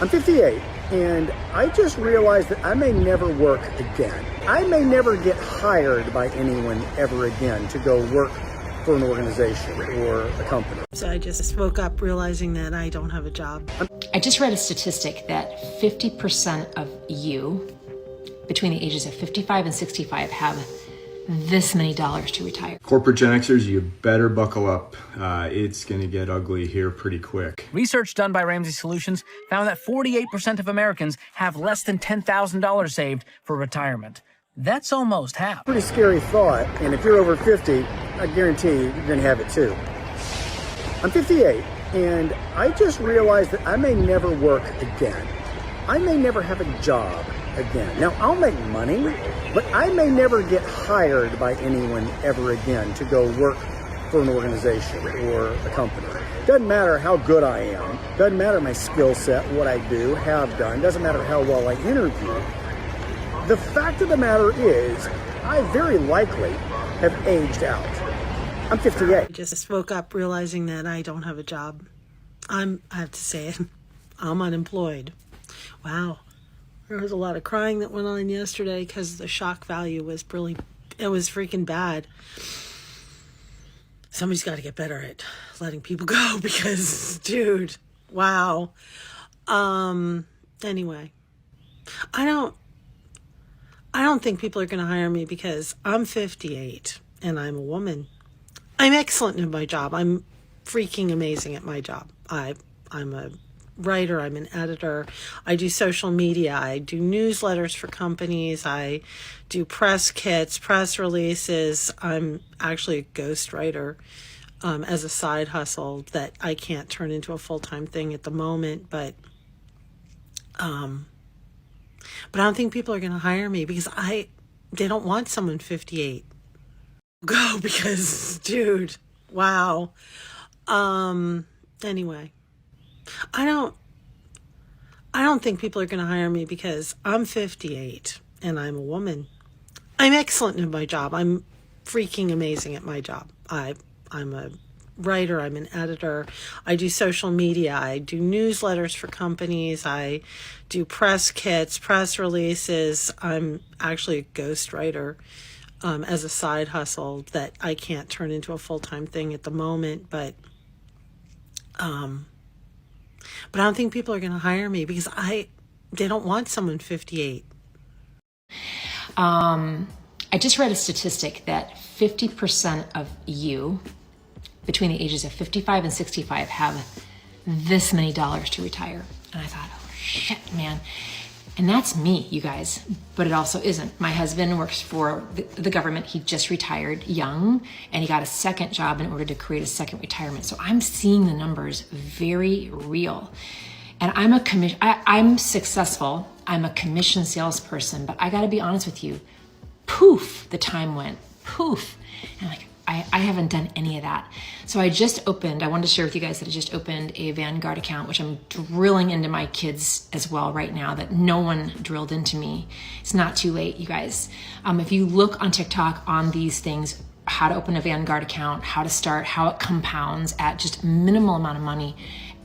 I'm 58, and I just realized that I may never work again. I may never get hired by anyone ever again to go work for an organization or a company. So I just woke up realizing that I don't have a job. I just read a statistic that 50% of you between the ages of 55 and 65 have this many dollars to retire. Corporate Gen Xers, you better buckle up. It's going to get ugly here pretty quick. Research done by Ramsey Solutions found that 48% of Americans have less than $10,000 saved for retirement. That's almost half. Pretty scary thought, and if you're over 50, I guarantee you're going to have it too. I'm 58, and I just realized that I may never work again. I may never have a job again. Now, I'll make money, but I may never get hired by anyone ever again to go work for an organization or a company. Doesn't matter how good I am, doesn't matter my skill set, what I do, have done, doesn't matter how well I interview. The fact of the matter is, I very likely have aged out. I'm 58. I just woke up realizing that I don't have a job. I have to say it, I'm unemployed. Wow. There was a lot of crying that went on yesterday because the shock value was it was freaking bad. Somebody's got to get better at letting people go because, dude, wow. Anyway, I don't think people are going to hire me because I'm 58 and I'm a woman. I'm excellent in my job. I'm freaking amazing at my job. I'm a writer, I'm an editor, I do social media, I do newsletters for companies, I do press kits, press releases. I'm actually a ghostwriter as a side hustle that I can't turn into a full-time thing at the moment, but I don't think people are going to hire me because they don't want someone 58. Go because, dude, wow. Anyway, I don't think people are going to hire me because I'm 58 and I'm a woman. I'm excellent in my job. I'm freaking amazing at my job. I'm a writer, I'm an editor, I do social media, I do newsletters for companies, I do press kits, press releases. I'm actually a ghostwriter as a side hustle that I can't turn into a full-time thing at the moment, but I don't think people are going to hire me because they don't want someone 58. I just read a statistic that 50% of you between the ages of 55 and 65 have this many dollars to retire. And I thought, oh shit, man. And that's me, you guys, but it also isn't. My husband works for the government. He just retired young and he got a second job in order to create a second retirement. So I'm seeing the numbers very real. And I'm successful. I'm a commission salesperson, but I gotta be honest with you, poof, the time went, poof. And I haven't done any of that. So I wanted to share with you guys that I just opened a Vanguard account, which I'm drilling into my kids as well right now that no one drilled into me. It's not too late, you guys. If you look on TikTok on these things, how to open a Vanguard account, how to start, how it compounds at just minimal amount of money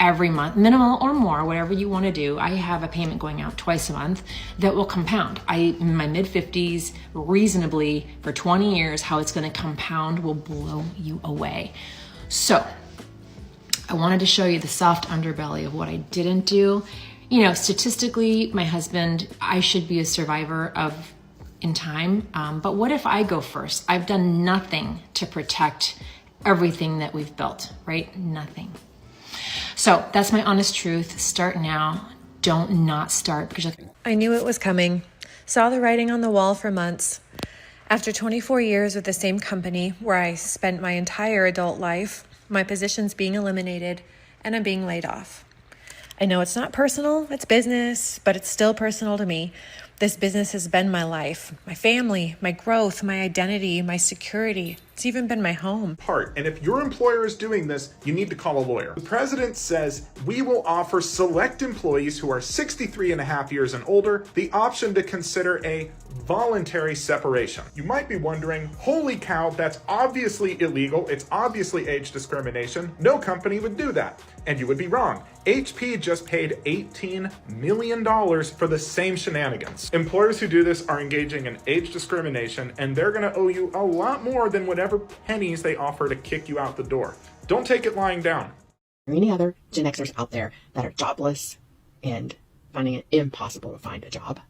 every month, minimal or more, whatever you want to do. I have a payment going out twice a month that will compound. In my mid 50s, reasonably for 20 years, how it's going to compound will blow you away. So I wanted to show you the soft underbelly of what I didn't do. You know, statistically, my husband, I should be a survivor in time. But what if I go first? I've done nothing to protect everything that we've built, right? Nothing. So that's my honest truth. Start now. Don't not start because I knew it was coming. Saw the writing on the wall for months. After 24 years with the same company where I spent my entire adult life, my position's being eliminated and I'm being laid off. I know it's not personal, it's business, but it's still personal to me. This business has been my life, my family, my growth, my identity, my security. It's even been my home. Part. And if your employer is doing this, you need to call a lawyer. The president says we will offer select employees who are 63 and a half years and older the option to consider a voluntary separation. You might be wondering, holy cow, that's obviously illegal. It's obviously age discrimination. No company would do that. And you would be wrong. HP just paid $18 million for the same shenanigans. Employers who do this are engaging in age discrimination, and they're gonna owe you a lot more than whatever pennies they offer to kick you out the door. Don't take it lying down. Or any other Gen Xers out there that are jobless and finding it impossible to find a job?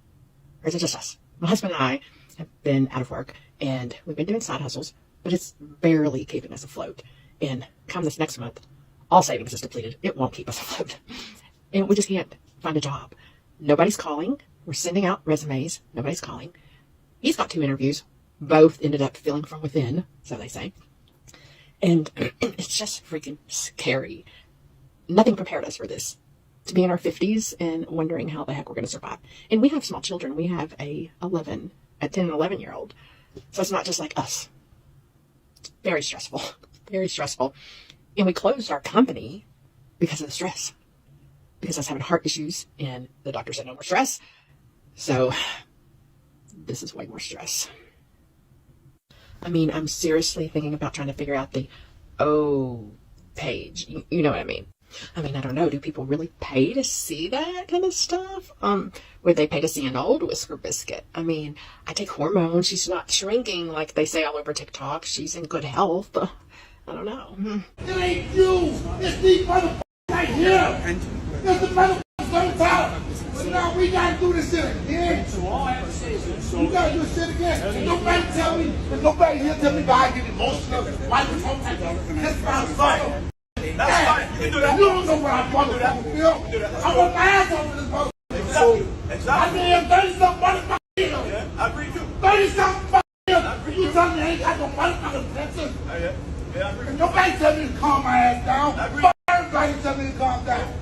Or is it just us? My husband and I have been out of work, and we've been doing side hustles, but it's barely keeping us afloat. And come this next month, all savings is depleted. It won't keep us afloat. And we just can't find a job. Nobody's calling. We're sending out resumes. Nobody's calling. He's got 2 interviews. Both ended up filling from within, so they say. And it's just freaking scary. Nothing prepared us for this. To be in our 50s and wondering how the heck we're going to survive. And we have small children. We have a 10 and 11-year-old. So it's not just like us. It's very stressful. Very stressful. And we closed our company because of the stress. Because I was having heart issues and the doctor said no more stress. So this is way more stress. I mean, I'm seriously thinking about trying to figure out the O page. You know what I mean? I don't know. Do people really pay to see that kind of stuff? Would they pay to see an old Whisker Biscuit? I take hormones. She's not shrinking like they say all over TikTok. She's in good health. I don't know. It ain't you. It's these motherfuckers right here. It's the motherfuckers on the top. But now we gotta do this shit again. We gotta do this shit again. Nobody tell me, and nobody here tell me why I get emotional. Why you talk like that? That's my fight. That's fine. You can do that. You don't know what I motherfucking feel. I want my ass over this motherfucker. Exactly. I mean, 30-something motherfucking years. Yeah, I agree too. 30-something years. You tell me I ain't got no motherfucking pension. Yeah, I agree. Nobody tell me to calm my ass down. I agree. Everybody tell me to calm down.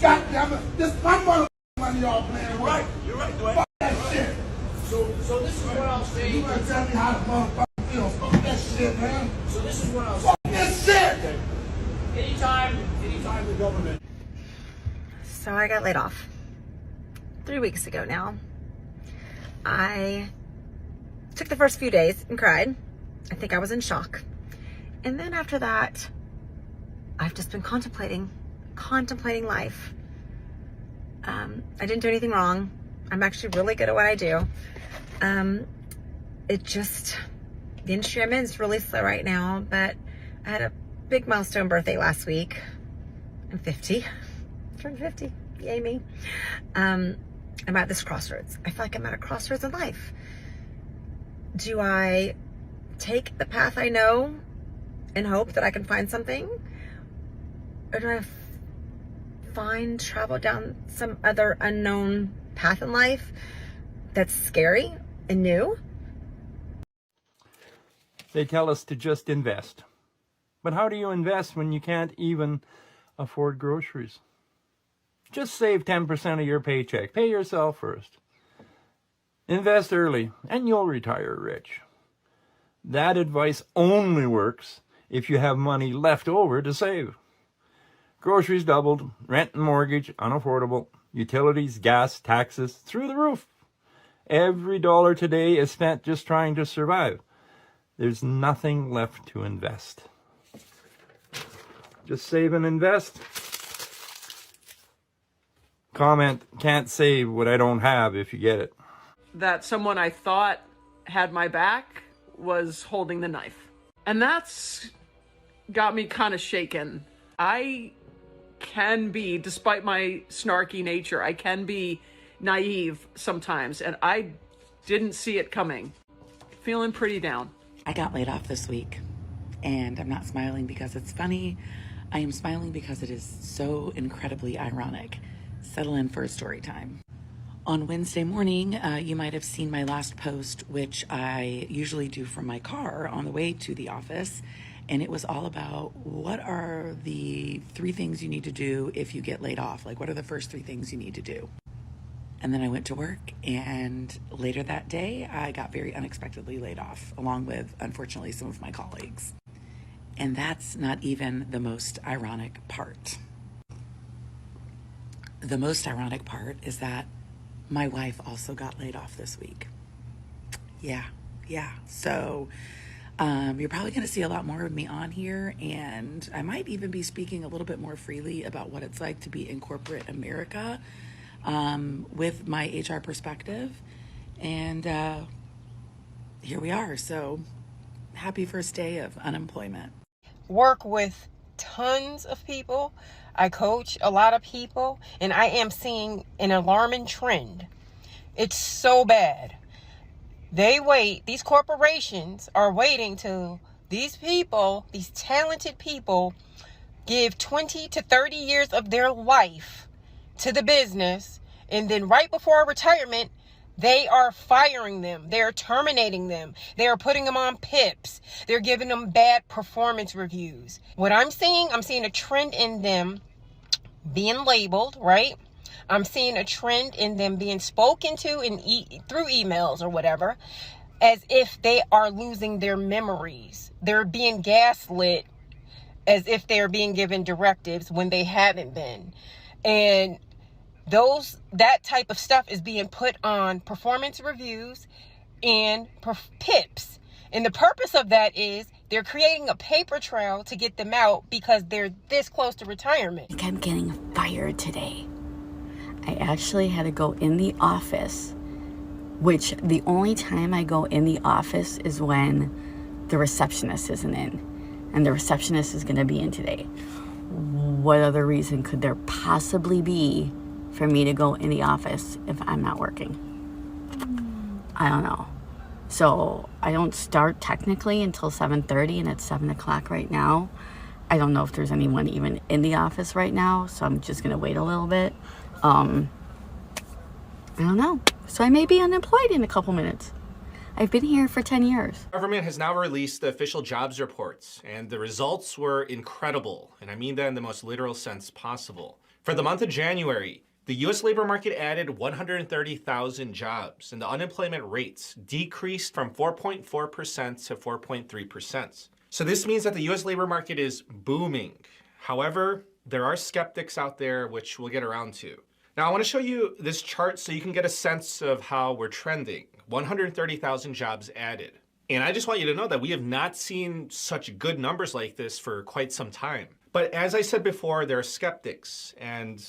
God damn it. This is my motherfucking money y'all playing with. Right. You're right, Dwayne. Fuck that shit. So this is what I'll say. You gotta tell me how to motherfucking feel. Fuck that shit, man. So this is what I'll say. Fuck this shit. Anytime the government. So I got laid off 3 weeks ago now. I took the first few days and cried. I think I was in shock. And then after that, I've just been contemplating life. I didn't do anything wrong. I'm actually really good at what I do. The industry I'm in is really slow right now, but I had a big milestone birthday last week. I'm 50. Turned 50. Yay me. I'm at this crossroads. I feel like I'm at a crossroads in life. Do I take the path I know and hope that I can find something? Or do I travel down some other unknown path in life that's scary and new? They tell us to just invest. But how do you invest when you can't even afford groceries? Just save 10% of your paycheck. Pay yourself first. Invest early and you'll retire rich. That advice only works if you have money left over to save. Groceries doubled, rent and mortgage unaffordable, utilities, gas, taxes through the roof. Every dollar today is spent just trying to survive. There's nothing left to invest. Just save and invest. Comment, can't save what I don't have if you get it. That someone I thought had my back was holding the knife. And that's got me kind of shaken. I can be, despite my snarky nature, I can be naive sometimes, and I didn't see it coming. Feeling pretty down. I got laid off this week, and I'm not smiling because it's funny. I am smiling because it is so incredibly ironic. Settle in for a story time. On Wednesday morning, you might have seen my last post, which I usually do from my car on the way to the office. And it was all about what are the 3 things you need to do if you get laid off? Like, what are the first 3 things you need to do? And then I went to work, and later that day, I got very unexpectedly laid off, along with, unfortunately, some of my colleagues. And that's not even the most ironic part. The most ironic part is that my wife also got laid off this week. Yeah. So you're probably going to see a lot more of me on here, and I might even be speaking a little bit more freely about what it's like to be in corporate America with my HR perspective. And here we are. So happy first day of unemployment. Work with tons of people. I coach a lot of people, and I am seeing an alarming trend. It's so bad. These corporations are waiting till these people, these talented people, give 20 to 30 years of their life to the business, and then right before retirement, they are firing them. They're terminating them. They're putting them on PIPs. They're giving them bad performance reviews. What I'm seeing a trend in them being labeled, right? I'm seeing a trend in them being spoken to through emails or whatever, as if they are losing their memories. They're being gaslit as if they're being given directives when they haven't been. And that type of stuff is being put on performance reviews and PIPs. And the purpose of that is they're creating a paper trail to get them out because they're this close to retirement. I think I'm getting fired today. I actually had to go in the office, which the only time I go in the office is when the receptionist isn't in. And the receptionist is going to be in today. What other reason could there possibly be for me to go in the office if I'm not working? I don't know. So I don't start technically until 7:30, and it's 7 o'clock right now. I don't know if there's anyone even in the office right now, so I'm just going to wait a little bit. I don't know. So I may be unemployed in a couple minutes. I've been here for 10 years. The government has now released the official jobs reports, and the results were incredible. And I mean that in the most literal sense possible. For the month of January, the U.S. labor market added 130,000 jobs, and the unemployment rates decreased from 4.4% to 4.3%. So this means that the U.S. labor market is booming. However, there are skeptics out there, which we'll get around to. Now, I want to show you this chart so you can get a sense of how we're trending. 130,000 jobs added. And I just want you to know that we have not seen such good numbers like this for quite some time. But as I said before, there are skeptics. And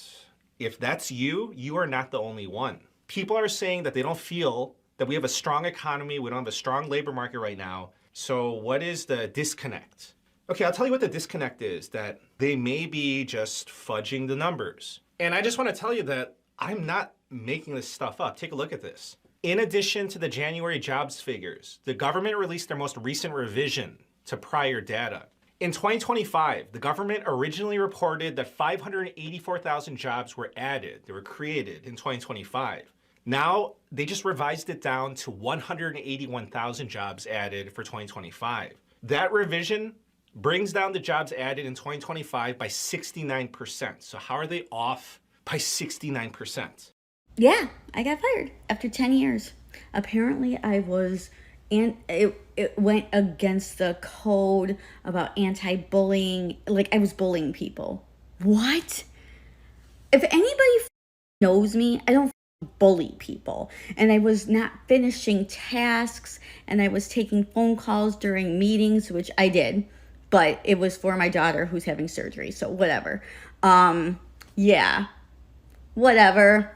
if that's you, you are not the only one. People are saying that they don't feel that we have a strong economy, we don't have a strong labor market right now. So what is the disconnect? Okay, I'll tell you what the disconnect is, that they may be just fudging the numbers. And I just want to tell you that I'm not making this stuff up. Take a look at this. In addition to the January jobs figures, the government released their most recent revision to prior data. In 2025, the government originally reported that 584,000 jobs were added, they were created in 2025. Now, they just revised it down to 181,000 jobs added for 2025. That revision brings down the jobs added in 2025 by 69%. So how are they off by 69%? Yeah, I got fired after 10 years. Apparently I was, and it went against the code about anti-bullying. Like, I was bullying people. What? If anybody knows me, I don't bully people. And I was not finishing tasks, and I was taking phone calls during meetings, which I did. But it was for my daughter who's having surgery, so whatever. Yeah, whatever.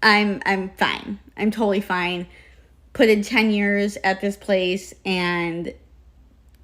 I'm fine. I'm totally fine. Put in 10 years at this place, and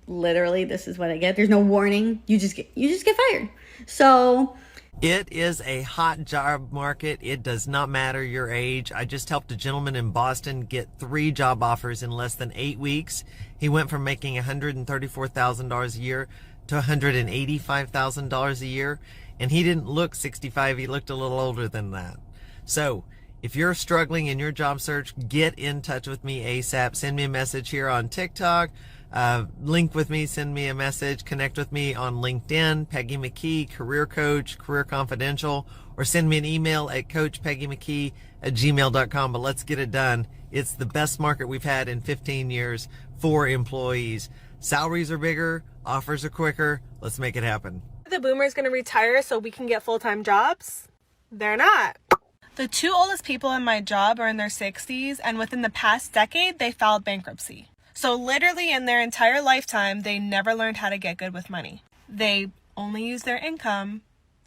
literally this is what I get. There's no warning. You just get fired. So it is a hot job market. It does not matter your age. I just helped a gentleman in Boston get 3 job offers in less than 8 weeks. He went from making $134,000 a year to $185,000 a year, and he didn't look 65. He looked a little older than that. So if you're struggling in your job search, get in touch with me ASAP. Send me a message here on TikTok. Link with me, send me a message, connect with me on LinkedIn, Peggy McKee, Career Coach, Career Confidential, or send me an email at coachpeggymckee@gmail.com. But let's get it done. It's the best market we've had in 15 years for employees. Salaries are bigger, offers are quicker. Let's make it happen. The boomers going to retire so we can get full-time jobs? They're not. The two oldest people in my job are in their 60s, and within the past decade, they filed bankruptcy. So literally in their entire lifetime, they never learned how to get good with money. They only use their income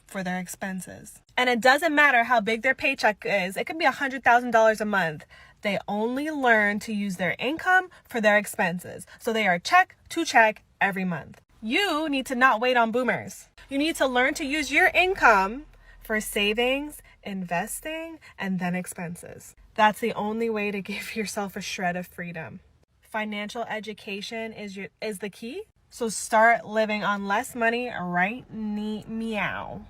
for their expenses. And it doesn't matter how big their paycheck is. It could be $100,000 a month. They only learn to use their income for their expenses. So they are check to check every month. You need to not wait on boomers. You need to learn to use your income for savings, investing, and then expenses. That's the only way to give yourself a shred of freedom. Financial education is the key. So start living on less money right meow.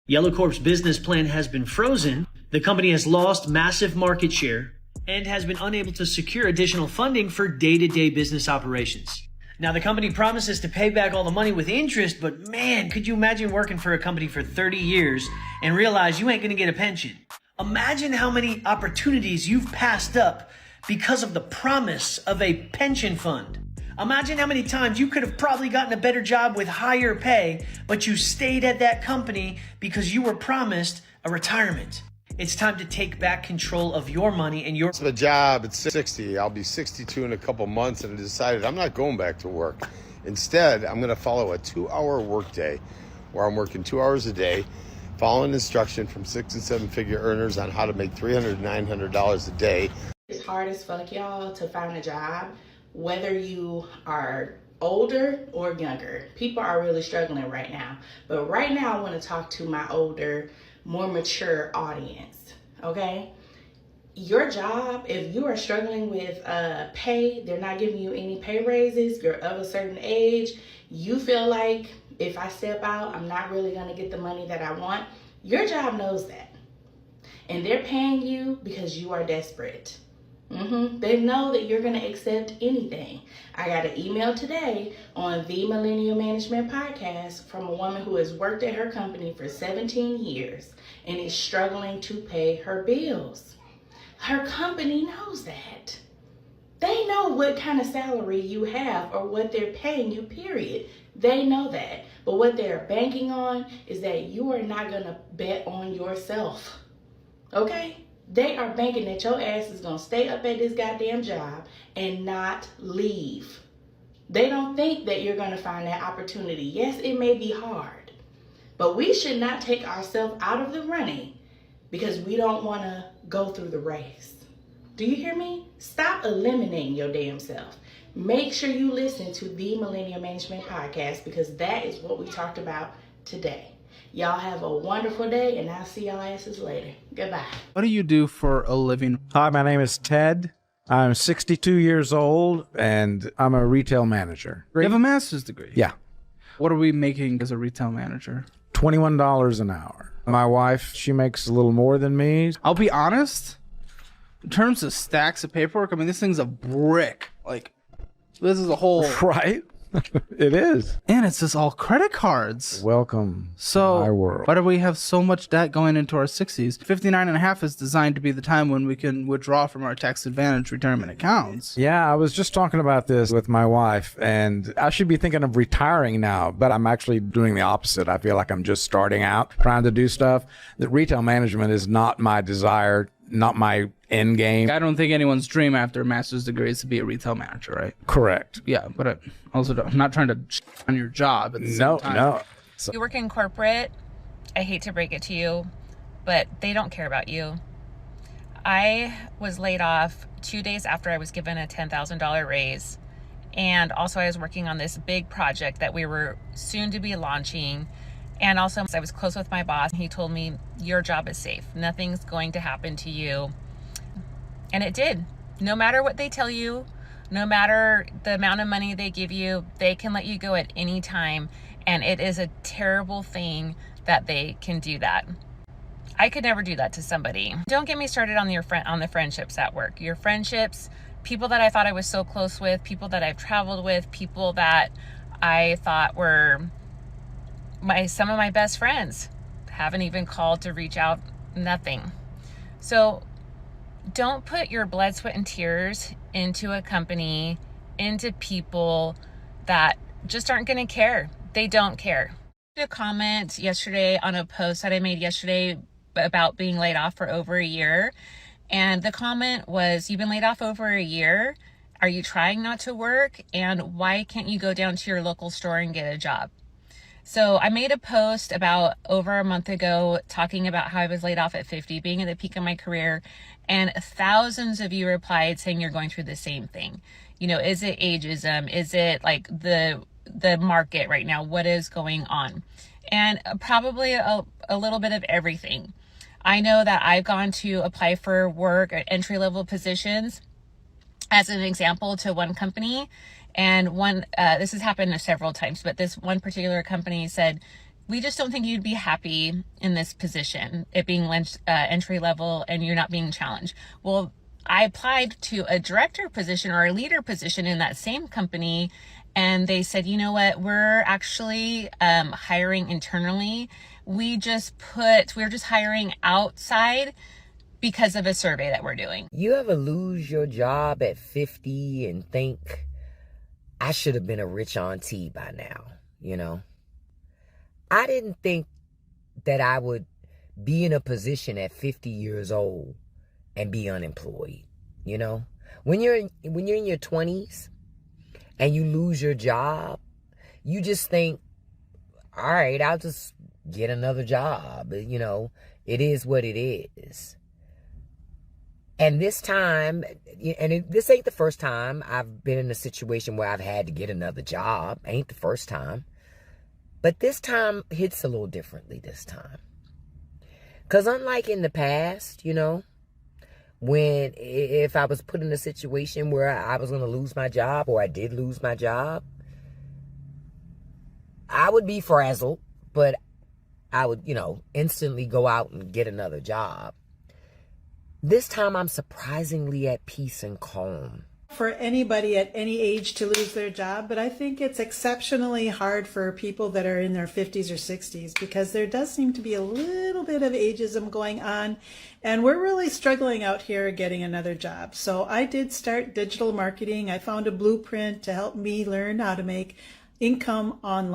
Yellow Corp's business plan has been frozen. The company has lost massive market share and has been unable to secure additional funding for day-to-day business operations. Now, the company promises to pay back all the money with interest, but man, could you imagine working for a company for 30 years and realize you ain't gonna get a pension? Imagine how many opportunities you've passed up because of the promise of a pension fund. Imagine how many times you could have probably gotten a better job with higher pay, but you stayed at that company because you were promised a retirement. It's time to take back control of your money and your... The job at 60, I'll be 62 in a couple months, and I decided I'm not going back to work. Instead, I'm going to follow a 2-hour workday where I'm working 2 hours a day, following instruction from 6- and 7-figure earners on how to make $300, $900 a day. It's hard as fuck, y'all, to find a job, whether you are older or younger. People are really struggling right now. But right now, I want to talk to my older, more mature audience, okay? Your job, if you are struggling with pay, they're not giving you any pay raises, you're of a certain age, you feel like if I step out, I'm not really gonna get the money that I want, your job knows that. And they're paying you because you are desperate. They know that you're gonna accept anything. I got an email today on the Millennial Management Podcast from a woman who has worked at her company for 17 years and is struggling to pay her bills. Her company knows that. They know what kind of salary you have or what they're paying you, period. They know that. But what they're banking on is that you are not gonna bet on yourself, okay? They are banking that your ass is gonna stay up at this goddamn job and not leave. They don't think that you're gonna find that opportunity. Yes, it may be hard, but we should not take ourselves out of the running because we don't wanna go through the race. Do you hear me? Stop eliminating your damn self. Make sure you listen to the Millennial Management Podcast because that is what we talked about today. Y'all have a wonderful day, and I'll see y'all asses later. Goodbye. What do you do for a living? Hi, my name is Ted. I'm 62 years old, and I'm a retail manager. You have a master's degree? Yeah. What are we making as a retail manager? $21 an hour. My wife, she makes a little more than me. I'll be honest, in terms of stacks of paperwork, I mean, this thing's a brick. Like, this is a whole... Right? It is. And it's just all credit cards. Welcome so, to my world. Why do we have so much debt going into our 60s? 59 and a half is designed to be the time when we can withdraw from our tax advantage retirement accounts. Yeah, I was just talking about this with my wife, and I should be thinking of retiring now, but I'm actually doing the opposite. I feel like I'm just starting out, trying to do stuff. That retail management is not my desire, not my end game. I don't think anyone's dream after a master's degree is to be a retail manager, right? Correct. Yeah, but I also I'm not trying to on your job at the same time. No. You work in corporate, I hate to break it to you, but they don't care about you. I was laid off 2 days after I was given a $10,000 raise. And also I was working on this big project that we were soon to be launching. And also I was close with my boss. He told me, your job is safe. Nothing's going to happen to you. And it did. No matter what they tell you, no matter the amount of money they give you, they can let you go at any time. And it is a terrible thing that they can do that. I could never do that to somebody. Don't get me started on the friendships at work. Your friendships, people that I thought I was so close with, people that I've traveled with, people that I thought were some of my best friends haven't even called to reach out, nothing. So don't put your blood, sweat, and tears into a company, into people that just aren't going to care. They don't care. I made a comment yesterday on a post that I made yesterday about being laid off for over a year. And the comment was, you've been laid off over a year. Are you trying not to work? And why can't you go down to your local store and get a job? So I made a post about over a month ago talking about how I was laid off at 50, being at the peak of my career. And thousands of you replied saying you're going through the same thing. You know, is it ageism? Is it like the market right now? What is going on? And probably a little bit of everything. I know that I've gone to apply for work at entry-level positions as an example to one company. And this has happened several times, but this one particular company said, we just don't think you'd be happy in this position, it being entry level and you're not being challenged. Well, I applied to a director position or a leader position in that same company, and they said, you know what, we're actually hiring internally. We're just hiring outside because of a survey that we're doing. You ever lose your job at 50 and think, I should have been a rich auntie by now, you know? I didn't think that I would be in a position at 50 years old and be unemployed, you know? When you're in your 20s and you lose your job, you just think, all right, I'll just get another job. You know, it is what it is. And this time, this ain't the first time I've been in a situation where I've had to get another job. Ain't the first time. But this time hits a little differently this time. Because unlike in the past, you know, if I was put in a situation where I was going to lose my job, or I did lose my job, I would be frazzled, but I would, you know, instantly go out and get another job. This time I'm surprisingly at peace and calm. For anybody at any age to lose their job, but I think it's exceptionally hard for people that are in their 50s or 60s, because there does seem to be a little bit of ageism going on, and we're really struggling out here getting another job. So I did start digital marketing. I found a blueprint to help me learn how to make income online.